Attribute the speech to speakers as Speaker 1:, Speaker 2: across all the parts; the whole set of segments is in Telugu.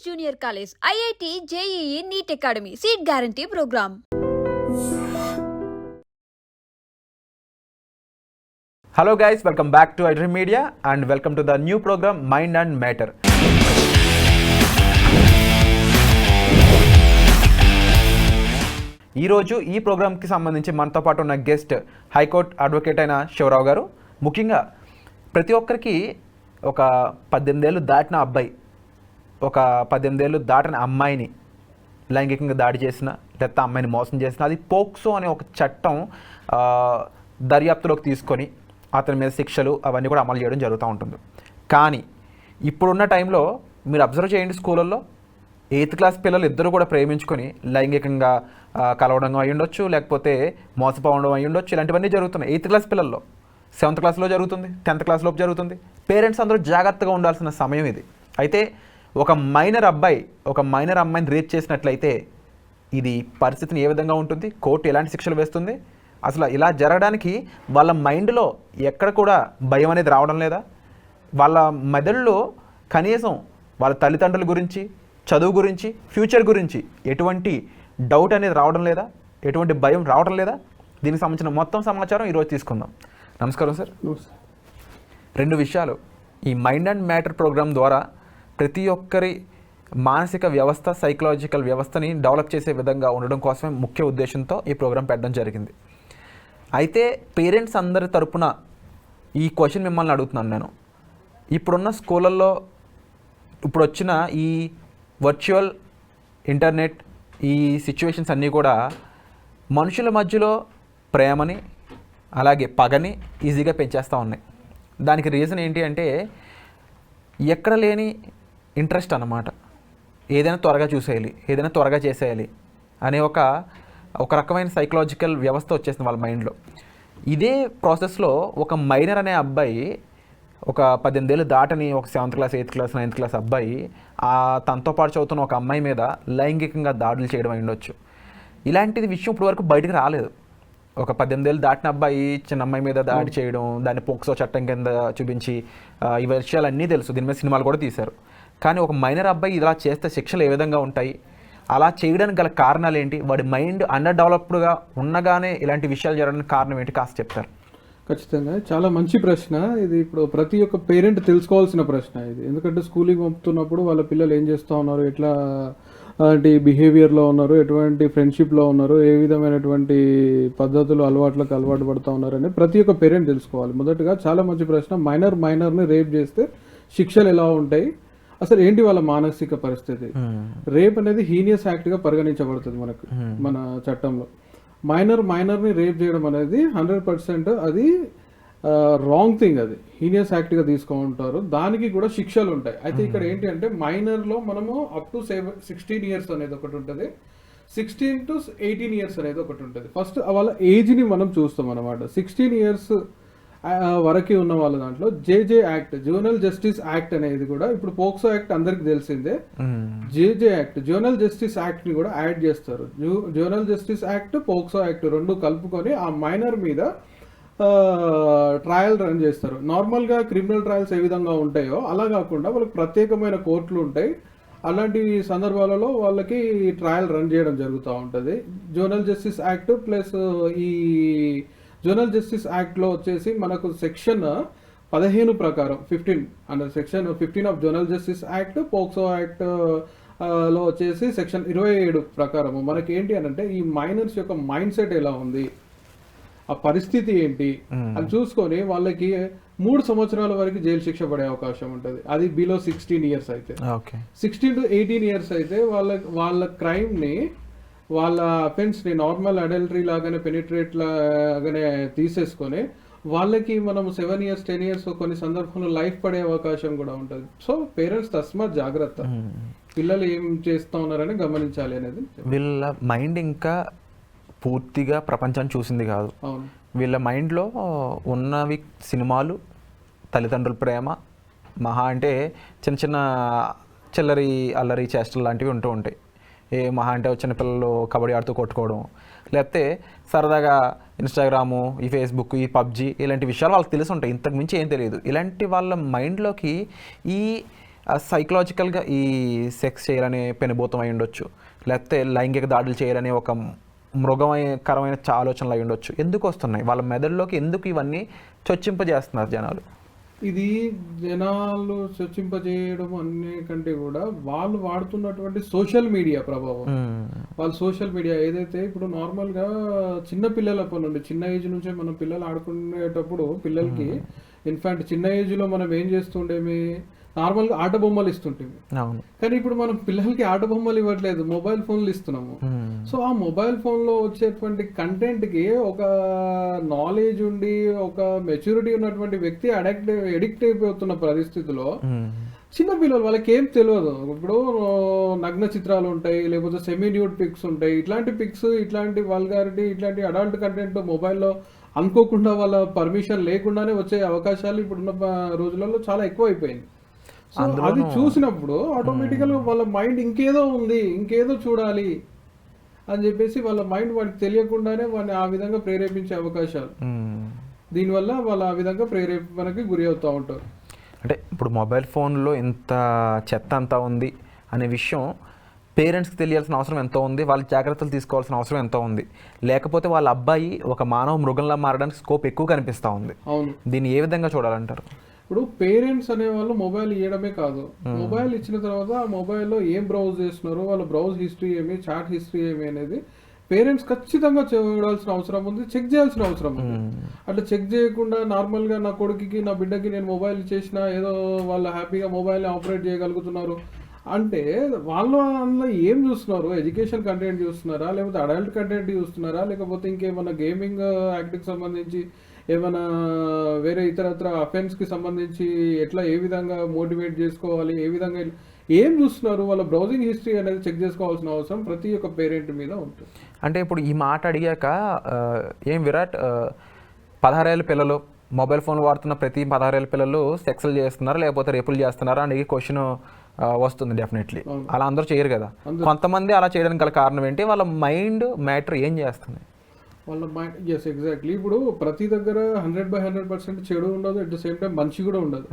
Speaker 1: Junior College, IIT, JEE, NEET Academy, Seat Guarantee Program.
Speaker 2: Hello guys, welcome back to iDream Media and welcome to the new program Mind and Matter. ఈరోజు ఈ ప్రోగ్రామ్కి సంబంధించి మనతో పాటు ఉన్న గెస్ట్ హైకోర్టు అడ్వకేట్ అయిన శివరావు గారు. ముఖ్యంగా ప్రతి ఒక్కరికి ఒక 18 ఏళ్ళు దాటిన అబ్బాయి, ఒక 18 ఏళ్ళు దాటిన అమ్మాయిని లైంగికంగా దాడి చేసిన లేకపోతే అమ్మాయిని మోసం చేసిన, అది పోక్సో అనే ఒక చట్టం దర్యాప్తులోకి తీసుకొని అతని మీద శిక్షలు అవన్నీ కూడా అమలు చేయడం జరుగుతూ ఉంటుంది. కానీ ఇప్పుడున్న టైంలో మీరు అబ్జర్వ్ చేయండి, స్కూళ్ళల్లో 8th క్లాస్ పిల్లలు ఇద్దరు కూడా ప్రేమించుకొని లైంగికంగా కలవడం అయి ఉండొచ్చు, లేకపోతే మోసపోవడం అయి ఉండొచ్చు. ఇలాంటివన్నీ జరుగుతున్నాయి 8th క్లాస్ పిల్లల్లో. 7th క్లాస్లో జరుగుతుంది, 10th క్లాస్లోపు జరుగుతుంది. పేరెంట్స్ అందరూ జాగ్రత్తగా ఉండాల్సిన సమయం ఇది. అయితే ఒక మైనర్ అబ్బాయి ఒక మైనర్ అమ్మాయిని రేప్ చేసినట్లయితే ఇది పరిస్థితిని ఏ విధంగా ఉంటుంది, కోర్టు ఎలాంటి శిక్షలు వేస్తుంది, అసలు ఇలా జరగడానికి వాళ్ళ మైండ్లో ఎక్కడ కూడా భయం అనేది రావడం లేదా, వాళ్ళ మెదడులో కనీసం వాళ్ళ తల్లిదండ్రుల గురించి, చదువు గురించి, ఫ్యూచర్ గురించి ఎటువంటి డౌట్ అనేది రావడం లేదా, ఎటువంటి భయం రావడం లేదా, దీనికి సంబంధించిన మొత్తం సమాచారం ఈరోజు తీసుకుందాం. నమస్కారం సార్. 2 విషయాలు ఈ మైండ్ అండ్ మ్యాటర్ ప్రోగ్రామ్ ద్వారా ప్రతి ఒక్కరి మానసిక వ్యవస్థ, సైకలాజికల్ వ్యవస్థని డెవలప్ చేసే విధంగా ఉండడం కోసమే ముఖ్య ఉద్దేశంతో ఈ ప్రోగ్రాం పెట్టడం జరిగింది. అయితే పేరెంట్స్ అందరి తరపున ఈ క్వశ్చన్ మిమ్మల్ని అడుగుతున్నాను నేను. ఇప్పుడున్న స్కూళ్ళల్లో ఇప్పుడు వచ్చిన ఈ వర్చువల్ ఇంటర్నెట్, ఈ సిచ్యువేషన్స్ అన్నీ కూడా మనుషుల మధ్యలో ప్రేమని అలాగే పగని ఈజీగా పెంచేస్తూ ఉన్నాయి. దానికి రీజన్ ఏంటి అంటే ఎక్కడ లేని ఇంట్రెస్ట్ అన్నమాట. ఏదైనా త్వరగా చూసేయాలి, ఏదైనా త్వరగా చేసేయాలి అనే ఒక రకమైన సైకలాజికల్ వ్యవస్థ వచ్చేసింది వాళ్ళ మైండ్లో. ఇదే ప్రాసెస్లో ఒక మైనర్ అనే అబ్బాయి, ఒక 18 ఏళ్ళు దాటని ఒక 7th class, 8th class, 9th class అబ్బాయి తనతో పాటు చదువుతున్న ఒక అమ్మాయి మీద లైంగికంగా దాడులు చేయడం అయి ఉండొచ్చు. ఇలాంటిది విషయం ఇప్పుడు వరకు బయటకు రాలేదు. ఒక 18 ఏళ్ళు దాటిన అబ్బాయి చిన్న అమ్మాయి మీద దాడి చేయడం, దాన్ని పోక్సో చట్టం కింద చూపించి ఈ విషయాలన్నీ తెలుసు, దీని మీద సినిమాలు కూడా తీశారు. కానీ ఒక మైనర్ అబ్బాయి ఇలా చేస్తే శిక్షలు ఏ విధంగా ఉంటాయి, అలా చేయడానికి గల కారణాలు ఏంటి, వాడి మైండ్ అండర్ డెవలప్డ్గా ఉండగానే ఇలాంటి విషయాలు జరగడానికి కారణం ఏంటి కాస్త చెప్తారు?
Speaker 3: ఖచ్చితంగా చాలా మంచి ప్రశ్న ఇది. ఇప్పుడు ప్రతి ఒక్క పేరెంట్ తెలుసుకోవాల్సిన ప్రశ్న ఇది. ఎందుకంటే స్కూల్కి పంపుతున్నప్పుడు వాళ్ళ పిల్లలు ఏం చేస్తూ ఉన్నారు, ఎట్లాంటి బిహేవియర్లో ఉన్నారు, ఎటువంటి ఫ్రెండ్షిప్లో ఉన్నారు, ఏ విధమైనటువంటి పద్ధతులు అలవాటు పడుతూ ఉన్నారు అని ప్రతి ఒక్క పేరెంట్ తెలుసుకోవాలి. మొదటగా చాలా మంచి ప్రశ్న, మైనర్ని రేప్ చేస్తే శిక్షలు ఎలా ఉంటాయి, అసలు ఏంటి వాళ్ళ మానసిక పరిస్థితి. రేప్ అనేది హీనియస్ యాక్ట్గా పరిగణించబడుతుంది మన చట్టంలో. మైనర్ని రేప్ చేయడం అనేది 100% అది రాంగ్ థింగ్, అది హీనియస్ యాక్ట్గా తీసుకుంటారు. దానికి కూడా శిక్షలు ఉంటాయి. అయితే ఇక్కడ ఏంటి అంటే మైనర్లో మనము అప్ టు 16 ఇయర్స్ అనేది ఒకటి ఉంటుంది, 16 to 18 ఇయర్స్ అనేది ఒకటి ఉంటుంది. ఫస్ట్ వాళ్ళ ఏజ్ని మనం చూస్తాం అనమాట. 16 ఇయర్స్ వరకు ఉన్న వాళ్ళ దాంట్లో జేజే యాక్ట్, జూనల్ జస్టిస్ యాక్ట్ అనేది కూడా, ఇప్పుడు పోక్సో యాక్ట్ అందరికి తెలిసిందే, జేజే యాక్ట్, జూనల్ జస్టిస్ యాక్ట్ ని కూడా యాడ్ చేస్తారు. జూనల్ జస్టిస్ యాక్ట్, పోక్సో యాక్ట్ రెండు కలుపుకొని ఆ మైనర్ మీద ట్రయల్ రన్ చేస్తారు. నార్మల్గా క్రిమినల్ ట్రయల్స్ ఏ విధంగా ఉంటాయో అలా కాకుండా వాళ్ళకి ప్రత్యేకమైన కోర్టులు ఉంటాయి. అలాంటి సందర్భాలలో వాళ్ళకి ట్రయల్ రన్ చేయడం జరుగుతూ ఉంటుంది. జూనల్ జస్టిస్ యాక్ట్ ప్లస్ ఈ జూనల్ జస్టిస్ యాక్ట్లో వచ్చేసి మనకు సెక్షన్ 15 ప్రకారం 15 under section 15 of జూనల్ justice act, POCSO act లో వచ్చేసి సెక్షన్ 27 ప్రకారం మనకి ఏంటి అని అంటే ఈ మైనర్స్ యొక్క మైండ్ సెట్ ఎలా ఉంది, ఆ పరిస్థితి ఏంటి అని చూసుకొని వాళ్ళకి 3 సంవత్సరాల వరకు జైలు శిక్ష పడే అవకాశం ఉంటుంది. అది బిలో 16 ఇయర్స్ అయితే. 16 to 18 ఇయర్స్ అయితే వాళ్ళ క్రైమ్ని, వాళ్ళ అఫెన్స్ని నార్మల్ అడల్టరీ లాగానే, పెనిట్రేట్ లాగానే తీసేసుకొని వాళ్ళకి మనం 7 ఇయర్స్ 10 ఇయర్స్ కొన్ని సందర్భంలో లైఫ్ పడే అవకాశం కూడా ఉంటుంది. సో పేరెంట్స్ తస్మాత్ జాగ్రత్త, పిల్లలు ఏం చేస్తూ ఉన్నారని గమనించాలి అనేది.
Speaker 2: వీళ్ళ మైండ్ ఇంకా పూర్తిగా ప్రపంచాన్ని చూసింది కాదు.
Speaker 3: అవును,
Speaker 2: వీళ్ళ మైండ్లో ఉన్నవి సినిమాలు, తల్లిదండ్రుల ప్రేమ, మహా అంటే చిన్న చిన్న చిల్లరి అల్లరి చేష్టలు లాంటివి ఉంటూ ఉంటాయి. మహా అంటే వచ్చిన పిల్లలు కబడ్డీ ఆడుతూ కొట్టుకోవడం, లేకపోతే సరదాగా ఇన్స్టాగ్రాము, ఈ ఫేస్బుక్, ఈ పబ్జీ ఇలాంటి విషయాలు వాళ్ళకి తెలిసి ఉంటాయి. ఇంతకు మించి ఏం తెలియదు. ఇలాంటి వాళ్ళ మైండ్లోకి ఈ సైకలాజికల్గా ఈ సెక్స్ చేయాలనే పెనుభూతం అయి ఉండొచ్చు, లేకపోతే లైంగిక దాడులు చేయాలనే ఒక మృగకరమైన ఆలోచనలు అయి ఉండొచ్చు. ఎందుకు వస్తున్నాయి వాళ్ళ మెదడులోకి, ఎందుకు ఇవన్నీ చొచ్చింపజేస్తున్నారు జనాలు?
Speaker 3: ఇది జనాలు చర్చింపజేయడం అనే కంటే కూడా వాళ్ళు వాడుతున్నటువంటి సోషల్ మీడియా ప్రభావం. వాళ్ళు సోషల్ మీడియా ఏదైతే ఇప్పుడు నార్మల్గా చిన్న పిల్లలప్పటి నుండి, చిన్న ఏజ్ నుంచే మనం పిల్లలు ఆడుకునేటప్పుడు పిల్లలకి ఇన్ఫాక్ట్ చిన్న ఏజ్లో మనం ఏం చేస్తుండేమి, నార్మల్గా ఆట బొమ్మలు ఇస్తుంటేమి. కానీ ఇప్పుడు మనం పిల్లలకి ఆట బొమ్మలు ఇవ్వట్లేదు, మొబైల్ ఫోన్లు ఇస్తున్నాము. సో ఆ మొబైల్ ఫోన్లో వచ్చేటువంటి కంటెంట్కి ఒక నాలెడ్జ్ ఉండి ఒక మెచ్యూరిటీ ఉన్నటువంటి వ్యక్తి ఎడిక్ట్ అయిపోతున్న పరిస్థితిలో చిన్న పిల్లలు వాళ్ళకి ఏం తెలియదు. ఇప్పుడు నగ్న చిత్రాలు ఉంటాయి, లేకపోతే సెమీ న్యూడ్ పిక్స్ ఉంటాయి. ఇట్లాంటి పిక్స్, ఇట్లాంటి వల్గారిటీ, ఇట్లాంటి అడల్ట్ కంటెంట్ మొబైల్లో అనుకోకుండా వాళ్ళ పర్మిషన్ లేకుండానే వచ్చే అవకాశాలు ఇప్పుడున్న రోజులలో చాలా ఎక్కువ అయిపోయింది. సో అది చూసినప్పుడు ఆటోమేటికల్గా వాళ్ళ మైండ్ ఇంకేదో ఉంది, ఇంకేదో చూడాలి అని చెప్పేసి వాళ్ళ మైండ్ వాడికి తెలియకుండానే వాడిని ఆ విధంగా ప్రేరేపించే అవకాశాలు, దీనివల్ల వాళ్ళు ఆ విధంగా ప్రేరేపణకి గురి అవుతూ ఉంటారు.
Speaker 2: అంటే ఇప్పుడు మొబైల్ ఫోన్లో ఇంత చెత్త అంతా ఉంది అనే విషయం పేరెంట్స్కి తెలియాల్సిన అవసరం ఎంతో ఉంది, వాళ్ళ జాగ్రత్తలు తీసుకోవాల్సిన అవసరం ఎంతో ఉంది. లేకపోతే వాళ్ళ అబ్బాయి ఒక మానవ మృగంలా మారడానికి స్కోప్ ఎక్కువ కనిపిస్తూ ఉంది.
Speaker 3: అవును,
Speaker 2: దీన్ని ఏ విధంగా చూడాలంటారు?
Speaker 3: ఇప్పుడు పేరెంట్స్ అనేవాళ్ళు మొబైల్ ఇవ్వడమే కాదు, మొబైల్ ఇచ్చిన తర్వాత ఆ మొబైల్లో ఏం బ్రౌజ్ చేస్తున్నారో, వాళ్ళ బ్రౌజ్ హిస్టరీ ఏమి, చాట్ హిస్టరీ ఏమి అనేది పేరెంట్స్ ఖచ్చితంగా చూడాల్సిన అవసరం ఉంది, చెక్ చేయాల్సిన అవసరం ఉంది. అట్లా చెక్ చేయకుండా నార్మల్గా నా కొడుకుకి, నా బిడ్డకి నేను మొబైల్ ఇచ్చేసిన ఏదో వాళ్ళు హ్యాపీగా మొబైల్ని ఆపరేట్ చేయగలుగుతున్నారు అంటే వాళ్ళు అందులో ఏం చూస్తున్నారు? ఎడ్యుకేషన్ కంటెంట్ చూస్తున్నారా, లేకపోతే అడల్ట్ కంటెంట్ చూస్తున్నారా, లేకపోతే ఇంకేమన్నా గేమింగ్ యాక్ట్కి సంబంధించి ఏమైనా వేరే ఇతరత్ర అఫెన్స్కి సంబంధించి ఎట్లా ఏ విధంగా మోటివేట్ చేసుకోవాలి, ఏ విధంగా ఏం చూస్తున్నారు? వాళ్ళ బ్రౌజింగ్ హిస్టరీ అనేది చెక్ చేసుకోవాల్సిన అవసరం ప్రతి ఒక్క పేరెంట్ మీద ఉంటుంది.
Speaker 2: అంటే ఇప్పుడు ఈ మాట అడిగాక ఏం విరాట్ 16 ఏళ్ళ పిల్లలు మొబైల్ ఫోన్ వాడుతున్న ప్రతి 16 ఏళ్ళ పిల్లలు సెక్స్లు చేస్తున్నారా లేకపోతే రేపులు చేస్తున్నారా అనేది క్వశ్చన్ వస్తుంది డెఫినెట్లీ. అలా అందరూ చేయరు కదా, కొంతమంది అలా చేయడానికి గల కారణం ఏంటి? వాళ్ళ మైండ్ మ్యాటర్ ఏం చేస్తుంది?
Speaker 3: వాళ్ళ మైండ్, ఎస్ ఎగ్జాక్ట్లీ. ఇప్పుడు ప్రతి దగ్గర 100% చెడు ఉండదు, అట్ ద సేమ్ టైం మంచి కూడా ఉండదు.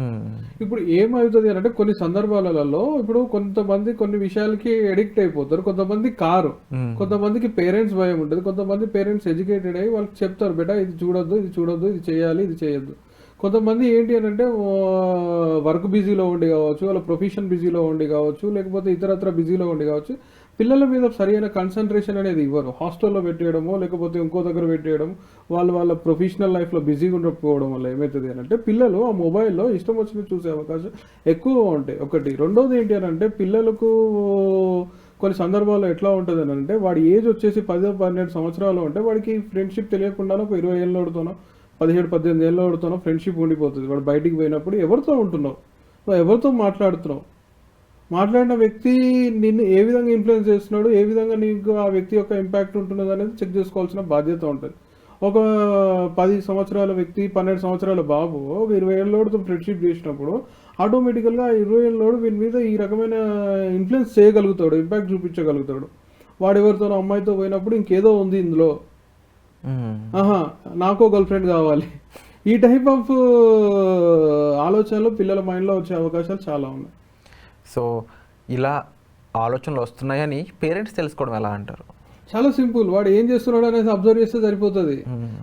Speaker 3: ఇప్పుడు ఏమవుతుంది అంటే కొన్ని సందర్భాలలో ఇప్పుడు కొంతమంది కొన్ని విషయాలకి ఎడిక్ట్ అయిపోతారు, కొంతమంది కారు, కొంతమందికి పేరెంట్స్ భయం ఉంటుంది, కొంతమంది పేరెంట్స్ ఎడ్యుకేటెడ్ అయ్యి వాళ్ళకి చెప్తారు బేటా ఇది చూడొద్దు, ఇది చూడొద్దు, ఇది చేయాలి, ఇది చేయొద్దు. కొంతమంది ఏంటి అని అంటే వర్క్ బిజీలో ఉండి కావచ్చు, వాళ్ళ ప్రొఫెషన్ బిజీలో ఉండి కావచ్చు, లేకపోతే ఇతరత్ర బిజీలో ఉండి కావచ్చు, పిల్లల మీద సరైన కాన్సన్ట్రేషన్ అనేది ఇవ్వరు. హాస్టల్లో పెట్టేయడమో లేకపోతే ఇంకో దగ్గర పెట్టేయడం, వాళ్ళ ప్రొఫెషనల్ లైఫ్లో బిజీగా ఉండకపోవడం వల్ల ఏమవుతుంది అని అంటే పిల్లలు ఆ మొబైల్లో ఇష్టం వచ్చినట్టు చూసే అవకాశం ఎక్కువగా ఉంటాయి. ఒకటి. రెండోది ఏంటి అని అంటే పిల్లలకు కొన్ని సందర్భాల్లో ఎట్లా ఉంటుంది అని అంటే వాడి ఏజ్ వచ్చేసి 10-12 సంవత్సరాలు ఉంటే వాడికి ఫ్రెండ్షిప్ తెలియకుండానో ఒక 20 ఏళ్ళతోనో 17-18 ఏళ్ళతోనో ఫ్రెండ్షిప్ ఉండిపోతుంది. వాడు బయటికి పోయినప్పుడు ఎవరితో ఉంటున్నావు, ఎవరితో మాట్లాడుతున్నావు, మాట్లాడిన వ్యక్తి నిన్ను ఏ విధంగా ఇన్ఫ్లుయెన్స్ చేస్తున్నాడు, ఏ విధంగా నీకు ఆ వ్యక్తి యొక్క ఇంపాక్ట్ ఉంటున్నది అనేది చెక్ చేసుకోవాల్సిన బాధ్యత ఉంటుంది. ఒక 10 సంవత్సరాల వ్యక్తి, 12 సంవత్సరాల బాబు ఒక 20 ఏళ్ళోడితో ఫ్రెండ్షిప్ చేసినప్పుడు ఆటోమేటికల్గా 20 ఏళ్ళోడు వీని మీద ఈ రకమైన ఇన్ఫ్లుయెన్స్ చేయగలుగుతాడు, ఇంపాక్ట్ చూపించగలుగుతాడు. వాడు ఎవరితోనో అమ్మాయితో పోయినప్పుడు ఇంకేదో ఉంది ఇందులో, నాకో గర్ల్ ఫ్రెండ్ కావాలి, ఈ టైప్ ఆఫ్ ఆలోచనలు పిల్లల మైండ్లో వచ్చే అవకాశాలు చాలా ఉన్నాయి.
Speaker 2: సో ఇలా ఆలోచనలు వస్తున్నాయని పేరెంట్స్ తెలుసుకోవడం ఎలా అంటారు?
Speaker 3: చాలా సింపుల్. వాడు ఏం చేస్తున్నాడు అనేది అబ్జర్వ్ చేస్తే సరిపోతుంది.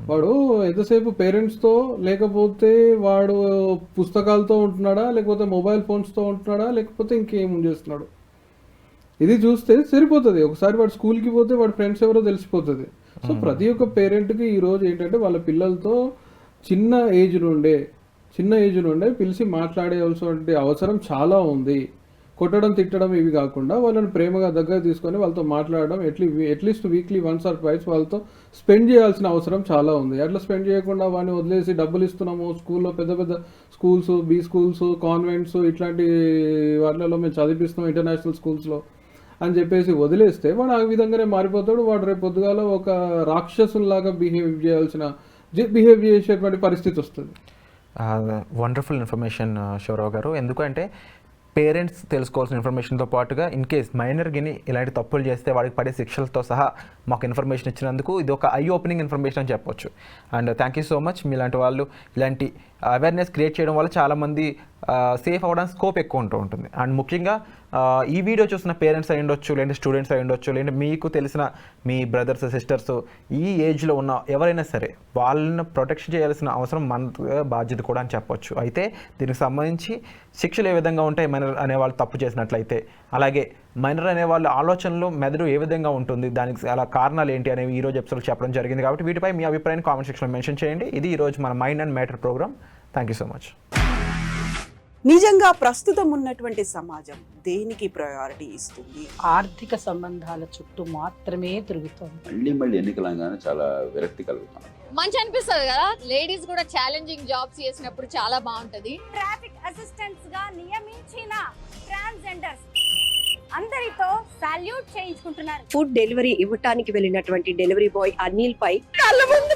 Speaker 3: వాడు ఎంతసేపు పేరెంట్స్తో, లేకపోతే వాడు పుస్తకాలతో ఉంటున్నాడా, లేకపోతే మొబైల్ ఫోన్స్తో ఉంటున్నాడా, లేకపోతే ఇంకేం చేస్తున్నాడు, ఇది చూస్తే సరిపోతుంది. ఒకసారి వాడు స్కూల్కి పోతే వాడు ఫ్రెండ్స్ ఎవరో తెలిసిపోతుంది. సో ప్రతి ఒక్క పేరెంట్కి ఈరోజు ఏంటంటే వాళ్ళ పిల్లలతో చిన్న ఏజ్ నుండే పిలిచి మాట్లాడేయాల్సిన అవసరం చాలా ఉంది. కొట్టడం, తిట్టడం ఇవి కాకుండా వాళ్ళని ప్రేమగా దగ్గర తీసుకొని వాళ్ళతో మాట్లాడడం, at least weekly once or twice వాళ్ళతో స్పెండ్ చేయాల్సిన అవసరం చాలా ఉంది. అట్లా స్పెండ్ చేయకుండా వాడిని వదిలేసి డబ్బులు ఇస్తున్నాము స్కూల్లో, పెద్ద పెద్ద స్కూల్స్, బీ స్కూల్స్, కాన్వెంట్స్ ఇట్లాంటి వాటిలలో మేము చదివిస్తున్నాం ఇంటర్నేషనల్ స్కూల్స్లో అని చెప్పేసి వదిలేస్తే వాడు ఆ విధంగానే మారిపోతాడు. వాడు రేపు పొద్దుగాల ఒక రాక్షసుల్లాగా బిహేవ్ చేసేటువంటి పరిస్థితి వస్తుంది.
Speaker 2: వండర్ఫుల్ ఇన్ఫర్మేషన్ శివరావు గారు. ఎందుకంటే పేరెంట్స్ తెలుసుకోవాల్సిన ఇన్ఫర్మేషన్తో పాటుగా ఇన్ కేస్ మైనర్ గిని ఇలాంటి తప్పులు చేస్తే వాడికి పడే శిక్షలతో సహా మాకు ఇన్ఫర్మేషన్ ఇచ్చినందుకు ఇది ఒక ఐ ఓపెనింగ్ ఇన్ఫర్మేషన్ అని చెప్పొచ్చు. And thank you so much. మీలాంటి వాళ్ళు ఇలాంటి అవేర్నెస్ క్రియేట్ చేయడం వల్ల చాలామంది సేఫ్ అవ్వడానికి స్కోప్ ఎక్కువ ఉంటుంది. అండ్ ముఖ్యంగా ఈ వీడియో చూసిన పేరెంట్స్ అయి ఉండొచ్చు, లేదంటే స్టూడెంట్స్ అయి ఉండొచ్చు, లేదంటే మీకు తెలిసిన మీ బ్రదర్స్ సిస్టర్స్ ఈ ఏజ్లో ఉన్న ఎవరైనా సరే వాళ్ళని ప్రొటెక్షన్ చేయాల్సిన అవసరం మన బాధ్యత కూడా అని చెప్పొచ్చు. అయితే దీనికి సంబంధించి శిక్షలు ఏ విధంగా ఉంటాయి మైనర్ అనేవాళ్ళు తప్పు చేసినట్లయితే, అలాగే మైనర్ అనే వాళ్ళ ఆలోచనలు మెదడు ఏ విధంగా ఉంటుంది, దానికి అలా కారణాలు ఏంటి అనేవి ఈరోజు ఎపిసోడ్ చెప్పడం జరిగింది. కాబట్టి వీటిపై మీ అభిప్రాయాన్ని కామెంట్ సెక్షన్లో మెన్షన్ చేయండి. ఇది ఈరోజు మన mind and matter program. Thank you so much.
Speaker 4: నిజంగా ప్రస్తుతం ఉన్నటువంటి సమాజం దేనికి ప్రయారిటీ ఇస్తుంది?
Speaker 5: ఆర్థిక సంబంధాల చుట్టూ మాత్రమే తిరుగుతోంది.
Speaker 6: మళ్ళీ ఎన్నికలంగానే చాలా విరక్తి కలుగుతాం.
Speaker 7: మంచి అనిపిస్తుంది కదా, లేడీస్ కూడా ఛాలెంజింగ్ జాబ్స్ చేసినప్పుడు చాలా బాగుంటది.
Speaker 8: ట్రాఫిక్ అసిస్టెంట్స్ గా నియమించిన ట్రాన్స్జెండర్స్ అందరితో సాల్యూట్ చేయించుకుంటున్నారు.
Speaker 9: ఫుడ్ డెలివరీ ఇవ్వటానికి వెళ్ళినటువంటి డెలివరీ బాయ్ అనిల్ పై కళ్ళ ముందు